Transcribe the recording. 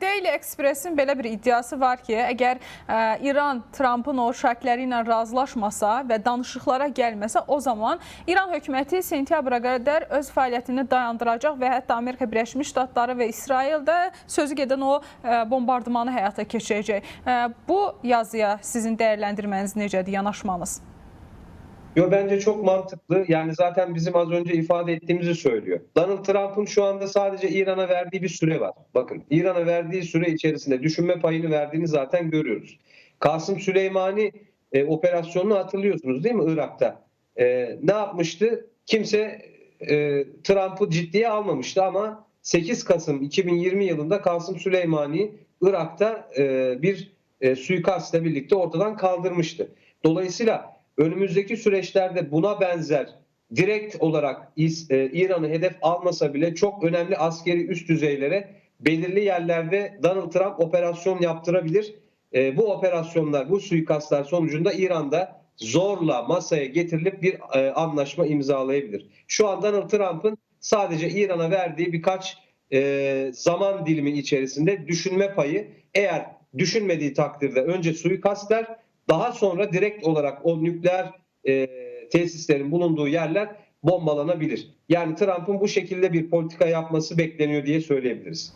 Daily Express'in belə bir iddiası var ki, əgər İran Trump'ın o şərtləri ilə razılaşmasa və danışıqlara gəlməsə, o zaman İran hökuməti sentyabra qədər öz fəaliyyətini dayandıracaq və hətta Amerika Birləşmiş Ştatları və İsrail də sözü gedən o bombardımanı həyata keçirəcək. Bu yazıya sizin dəyərləndirməniz necədir, yanaşmanız? Yo, bence çok mantıklı. Yani zaten bizim az önce ifade ettiğimizi söylüyor. Donald Trump'ın şu anda sadece İran'a verdiği bir süre var. Bakın, İran'a verdiği süre içerisinde düşünme payını verdiğini zaten görüyoruz. Kasım Süleymani operasyonunu hatırlıyorsunuz değil mi Irak'ta? Ne yapmıştı? Kimse Trump'ı ciddiye almamıştı ama 8 Kasım 2020 yılında Kasım Süleymani Irak'ta bir suikastla birlikte ortadan kaldırmıştı. Dolayısıyla önümüzdeki süreçlerde buna benzer direkt olarak İran'ı hedef almasa bile çok önemli askeri üst düzeylere belirli yerlerde Donald Trump operasyon yaptırabilir. Bu operasyonlar, bu suikastlar sonucunda İran'da zorla masaya getirilip bir anlaşma imzalayabilir. Şu an Donald Trump'ın sadece İran'a verdiği birkaç zaman dilimi içerisinde düşünme payı, eğer düşünmediği takdirde önce suikastler, daha sonra direkt olarak o nükleer tesislerin bulunduğu yerler bombalanabilir. Yani Trump'ın bu şekilde bir politika yapması bekleniyor diye söyleyebiliriz.